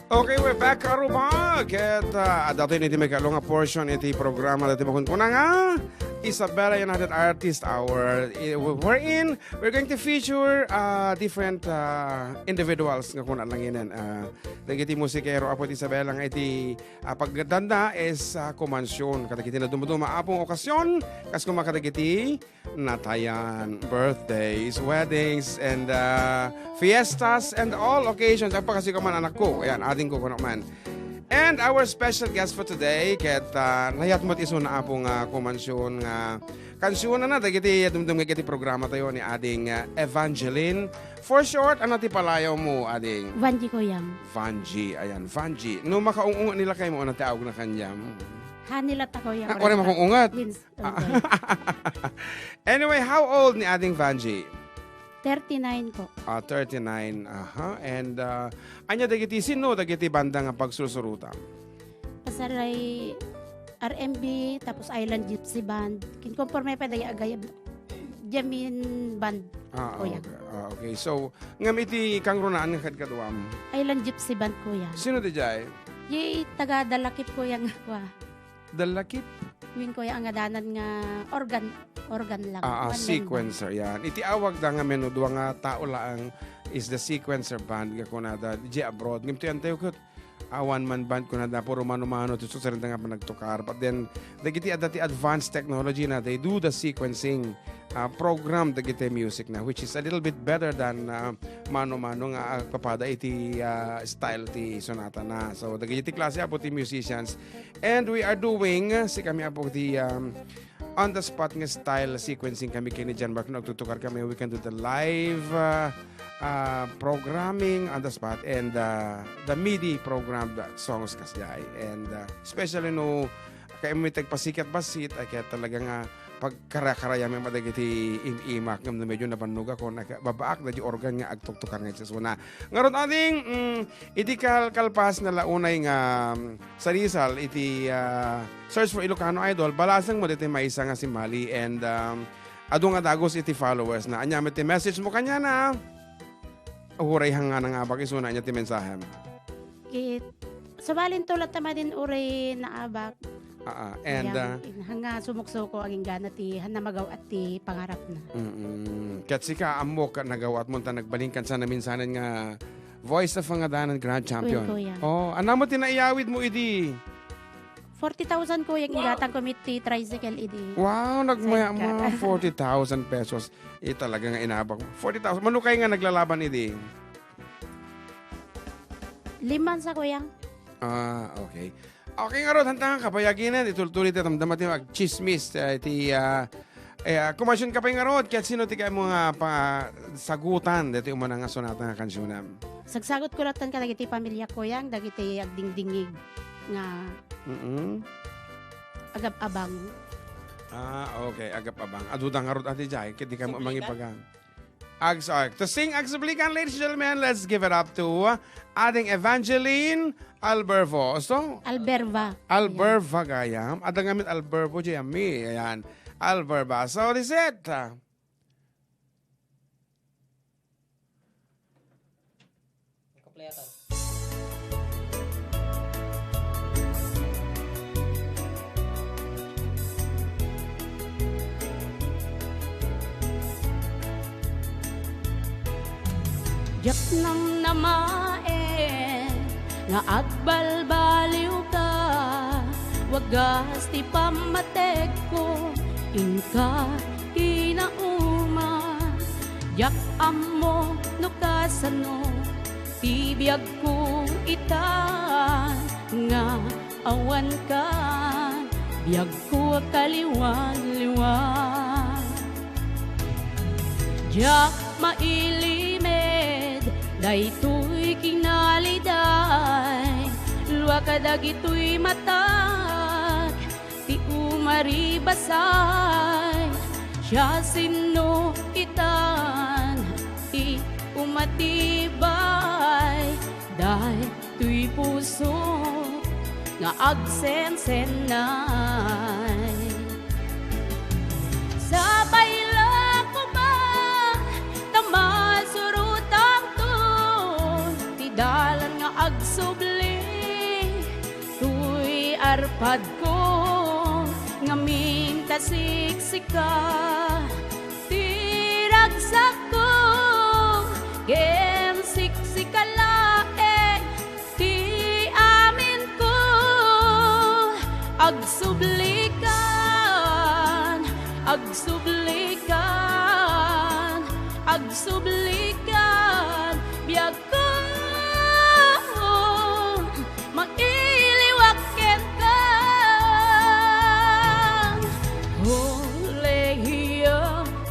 Okay, we're back karubag. At dati niti may kalunga portion iti programa dati makunkuna nga Isabella United Artist Hour. Wherein we're going to feature different individuals nga kuna lang inan. Nagiti musikero apo Isabella nga iti pagdanda is kumansyon. Katagiti na dumuduma apong okasyon. Kas kumakatagiti natayan, birthdays, weddings, and fiestas, and all occasions. Apa kasi kaman anak ko. Ayan, ating ko kuno man. And our special guest for today, ket nayat mo't iso na apong kumansyon nga kansyon na dagiti dumdum nga iti programa tayo ni ading Evangeline. For short, ano ti palayaw mo, ading? Vanji ko yang. Vanji, ayan, Vanji. No makaungunga nila kayo mo, ano tiawag na kanyam? Hanilat ako yang. Ako rin makungungat. Okay. Anyway, how old ni ading Vanji? 39 po. 39, aha. And anya dagiti sino dagiti banda nga pagsusuruta? Pasaray RMB, tapos Island Gypsy Band. Kinkonforme pa daya agayab. Jamin Band. Okay. Okay. So, ngamiti kang runaan nga kadkaduam? Island Gypsy Band kuya. Sino di jay? Yi taga dalakip ko yang wa. Dalakit? Win ko yang adanan nga organ lang. Sequencer yan. Iti awag da nga menudo nga tao laang is the sequencer band nga kunada di abroad. Ngimto yan tayo kot one man band kunada puro mano-mano to sa nga panagtukar. But then dagiti adati advanced technology na they do the sequencing program dagiti music na which is a little bit better than mano-mano nga papada iti style ti sonata na. So dagiti klase apo ti musicians, and we are doing si kami apo ti on the spot nga style sequencing kami kini Jan Mark nagtutukar kami. We can do the live programming on the spot and the MIDI programmed songs kasjay, and especially no kay mo tagpasikat basit ay kaya talaga nga pagkara-karaya may madagiti imak ngam na medyo nabanuga ko na babaak na di organ nga agtuktukan nga sa una. Ngaron ading iti kalpas na launay nga sa Rizal iti Search for Ilocano Idol balasang mo dito may isa nga si Mali, and adu nga dagos iti followers na anya may message mo kanya na uray hanga na nga bakit suna niya ti mensahe. Subalin tulat tama din uray na abak. And hanga sumukso ko aging gana ti hanamagaw at ti pangarap na. Kat sika amo ka nagawat mo ta nagbalingkan sa namin sanan nga Voice of Angadanan Grand Champion. Oh, ana mo tinaiyawid mo idi. 40,000 ko yung igatang committee tricycle idi. Wow, nagmaya mo 40,000 pesos. Talaga nga inabak. 40,000. Mano kayo nga naglalaban idi? 5 sa kuyang. Okay. Okay nga ron, hantang kapayaginan, itultulit at damdamat yung chismis. Kumasyon ka pa yung nga ron, kaya sino tika mo nga sagutan dito yung mga nga sonata nga kansyonan. Sagsagot ko ratan ka dagiti pamilya ko yang, dagiti agdingdingig nga agap-abang. Okay, agap-abang. Aduda nga ron ati jay, kaya di ka mo mangipagang. To sing Agsablikan, ladies and gentlemen, let's give it up to ating Evangeline Albervo. So, Alberva gayam. Ada gamit Albervo jayami. Ayan. Alberva. So, this is it. Yak nang namaen nga agbalbaliw ka, wagas ti pamatek ko inka kinauma. Yak amo no kasano tibiyag ko itan nga awan ka, biyag ko kaliwan-liwan. Yak mailimed daytoy kinaliday, luwa kadagitoy matag ti umaribasay. Siya sino itan ti umatibay, day tuy puso nga agsensenay. Sabay lang ko ba tama surutang to ti dalan nga agsubli arpad ko ngamin tasiksika tiragsak ko gen siksika laeng ti amin ko agsublikan agsublikan agsublikan biag ko mag-iliwaken ka hulehiyo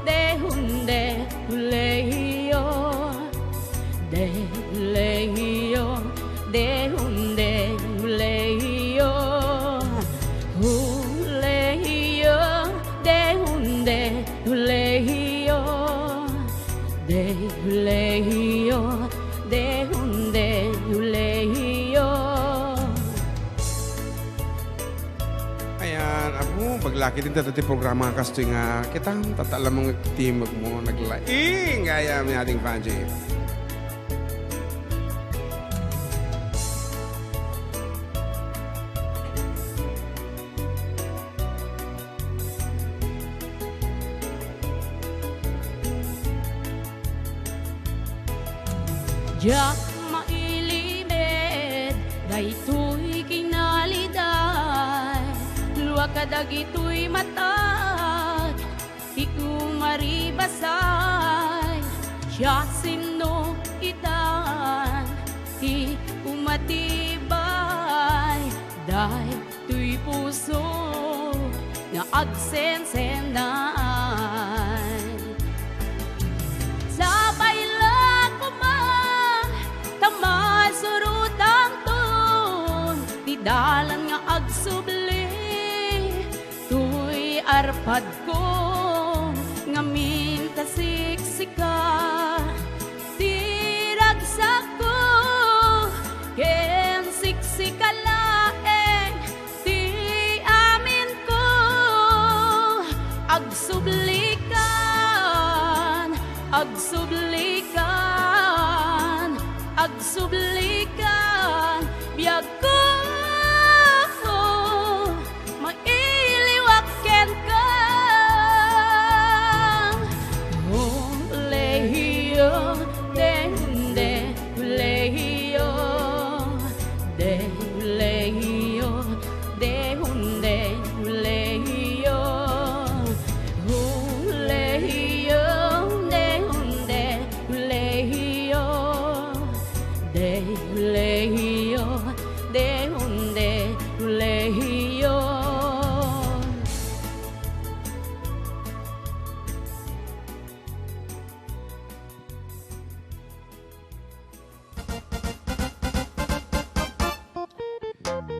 dehunde hulehiyo dehulehiyo dehunde hulehiyo hulehiyo dehunde hulehiyo dehulehiyo dehunde hulehiyo. Ayan, ako, paglaki din tayo programa kasto nga, kita tatala mong timog mo, naglaing, gaya ng ating Vanji. Jak mailimed, daytoy kinaliday, luwa kadagitoy matag, ti umaribasay, siya sino itan, ti umatibay, daytoy puso, nga agsensendan. Sabay lang kumang, tamay surutang ton, di dalan nga agsubli, tuy arpad ko, ngamin tasiksika, tiragsak ko, ken siksika laeng, ti amin ko, agsublikan, agsublikan, agsublikan, biag ko mailiwaken ka hulehiyo dehunde hulehiyo dehulehiyo dehunde hulehiyo hulehiyo dehunde hulehiyo dehulehiyo dehunde hulehiyo.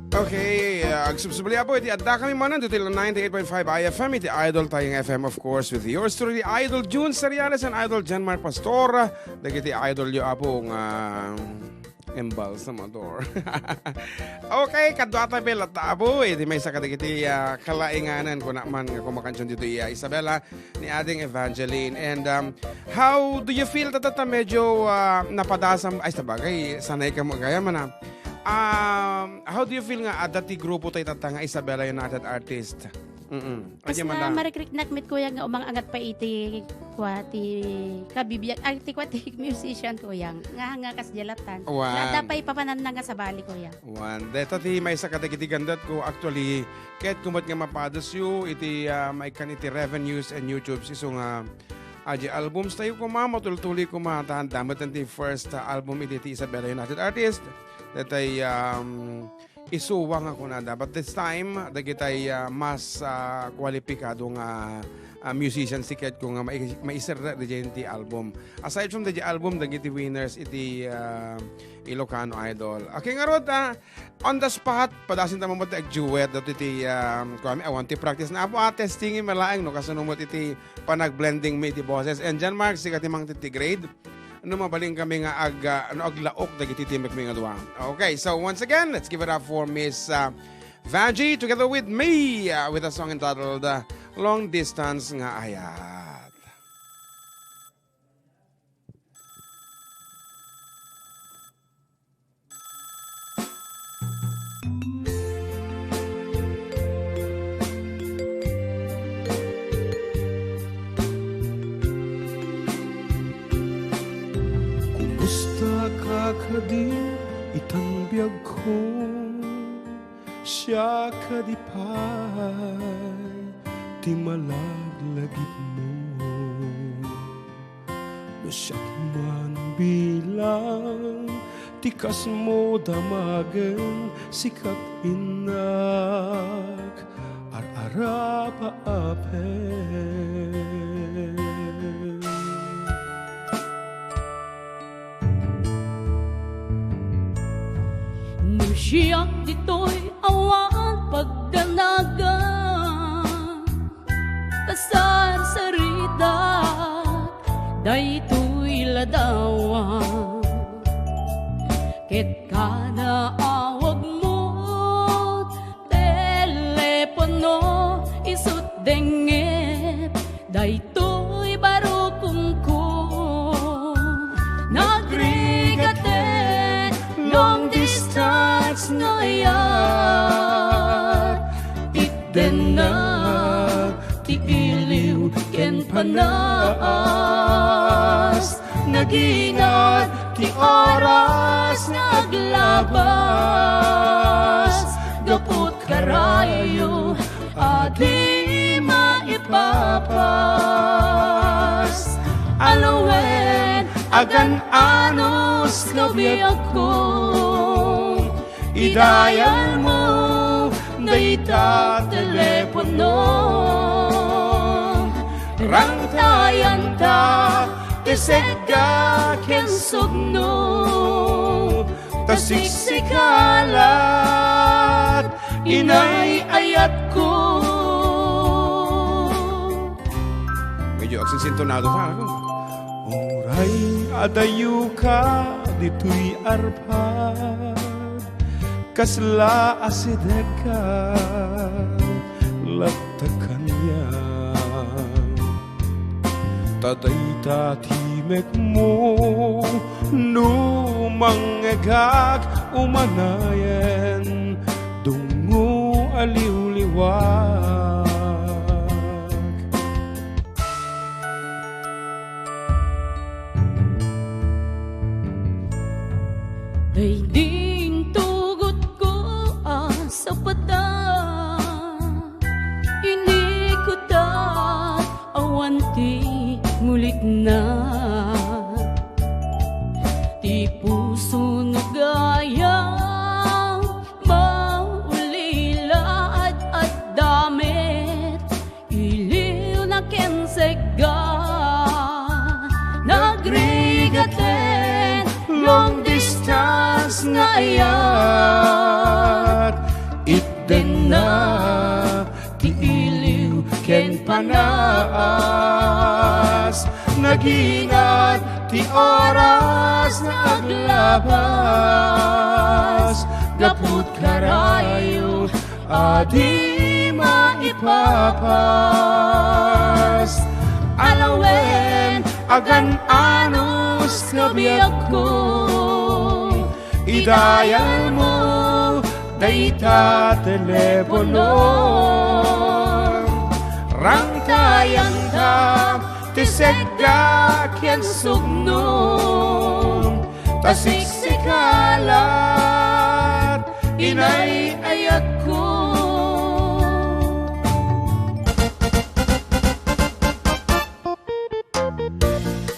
Okay, agsubsubli po iti Adda kami manan dito lang 98.5 IFM iti Idol tayong FM of course with yours truly Idol June Seriales and Idol Janmar Pastor dagiti Idol yo apo nga embalsamador. Okay, kadwata pela tabo iti may sa kadagiti kalainganan ko naman nga kumakansyon dito Isabella ni ating Evangeline and how do you feel tatata medyo napadasam ay sa bagay sanay ka mo gaya man how do you feel nga dati grupo tayo tatanga Isabella United Artist? As na marikrik mit ko yang nga umang angat pa iti kwati kabibiyag ti kwati musician ko yang nga kas jalatan. Nada pa ipapanan na nga sa bali ko yang. Deta ti may sa kadagiti gandat ko actually kahit kumot nga mapadas yu iti may kan iti revenues and YouTube iso nga aji albums tayo ko matultuli ko tahan damat ang ti first album iti Isabella United Artist. Datay isuwang ako na dapat this time dagitay mas kwalipikado nga musician sikat ko nga maisara di album. Aside from the album dagiti winners iti Ilocano Idol. Okay nga rod on the spot padasin ta mo ag duet dati iti kami I want to practice na apo testingin malaeng no kasunumot iti panag-blending me iti boses and Jan Mark sikat imang iti grade. Ano mabaling kami nga aglaok dagiti timek mi nga duwa. Okay, so once again, let's give it up for Miss Vanji together with me with a song entitled Long Distance nga Ayat. kadi itanbiyag ko siya kadipay ti malaglagip mo no siya man bilang tikas mo damagen sikat inak ar-ara paapen no siya dito'y awan pagdanagan kasar sarita daytoy ladawan ket kada awag mo telepono isut dengep daytoy baro kungko nagrigate long distance ngayat itten na ti iliw ken panas naginat ti oras naglabas gapot karayo adi maipapas alawen agan anos kabiyak ko idayan mo dayta telepono rangtayan ta tisegga ken sugno tasiksikalat inay ayat ko medyo agsisintonado pa ako oray adayu ka dito'y arpad kasla asideg ka latakan niya tadayta timek mo numangagag umanayen dungo aliw-liwag ding tugot ko sa pata inikutan awanti ngulit na ti puso no gayang maulila at damit iliw na kensega nagrigaten long distance ngayat itten na ti iliw ken panas naginat ti oras naglabas gaput karayo adi maipapas alawen agan anos kabiyak ko idayan mo dayta telepono rangtayan ta tisegga ken sugno tasiksikalat inay ayat ko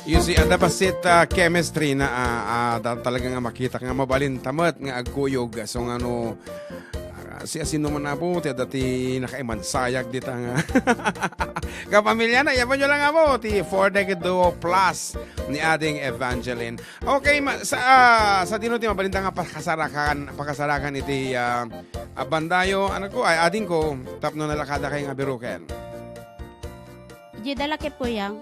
you see Adda basit chemistry na talaga nga makita nga mabalin tamat nga agkuyog so nga no siya sino man na po dati nakaimansayag dita nga kapamilya na yaman nyo lang po ti 4-decade duo plus ni ading Evangeline okay sa dino ti mabalinta nga pakasarakan iti bandayo ano ko ay ading ko tapno nalakada kay nga biruken di dalakip ko yang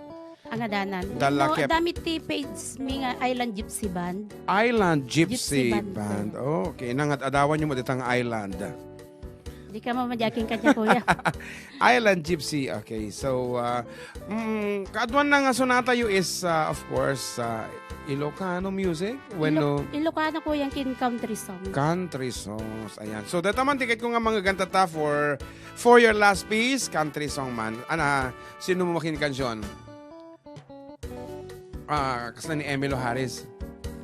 ang adanan. Dalakip. No, damit ti page mi nga Island Gypsy Band. Island Gypsy Band. Oh, okay. Nangat adawan nyo mo ditang island. Di ka mamajaking kanya kuya. Island Gypsy. Okay. So, kaadwan na nga sonata yu is, of course, Ilocano music. Ilocano ko yung country songs. Country songs. Ayan. So, dito man ticket ko nga mga gantata for your last piece, country song man. Sino mo makin kansyon? Kasla ni Emilio Harris.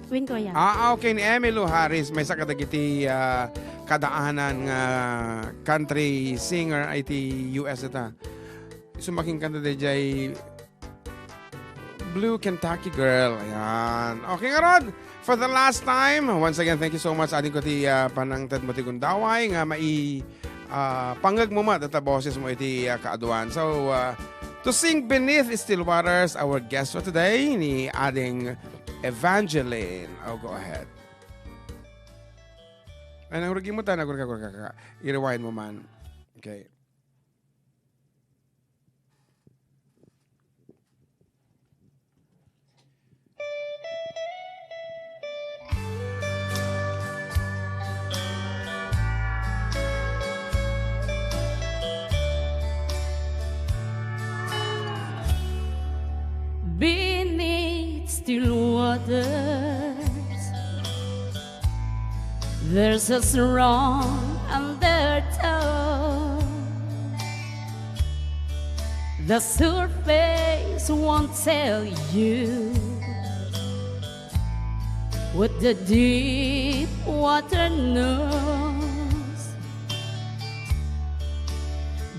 Win ko yan. Okay, ni Emilio Harris, may sa kadagiti kadaanan nga country singer IT US ita. Sumaking kanta DJ Blue Kentucky Girl. Ayan. Okay nga Rod, for the last time, once again, thank you so much. Ating ko ti panangtad mo ti gundaway nga pangag mo mat at boses mo iti kaaduan. So, to sing Beneath Still Waters, our guest for today, ni ading Evangeline. Oh, go ahead. Ay, nanguragi mo tayo, nagurka. I-rewind mo man. Okay. Beneath still waters, there's a strong undertow. The surface won't tell you what the deep water knows.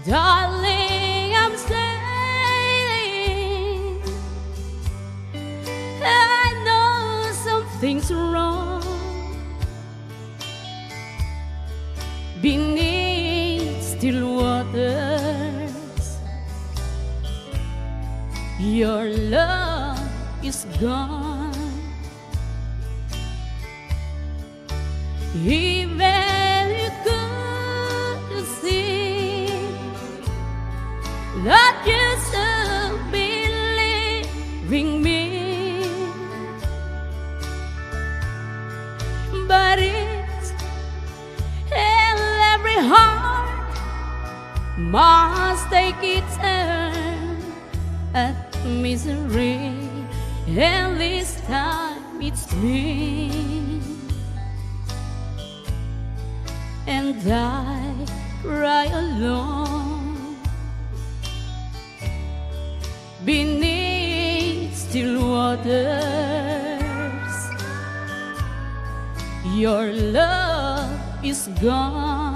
Darling, I'm sailing. I know something's wrong. Beneath still waters, your love is gone. Even you could see that you still believing me. But it's in every heart must take its turn at misery, and this time it's me, and I cry alone beneath still waters. Your love is gone.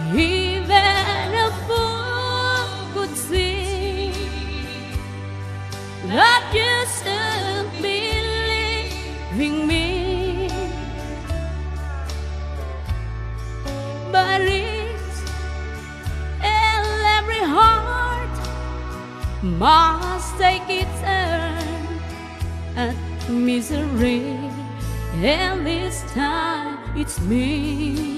Even a fool could see that you still believing me. But it's in every heart must take its turn at misery, and this time it's me.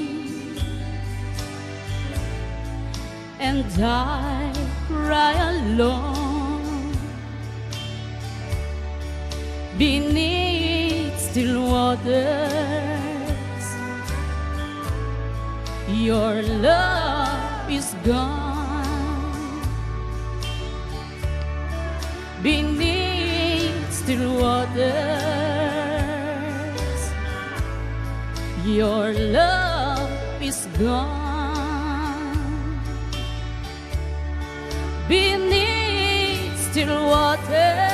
And I cry alone beneath still waters. Your love is gone. Beneath still waters, your love is gone. Beneath still waters.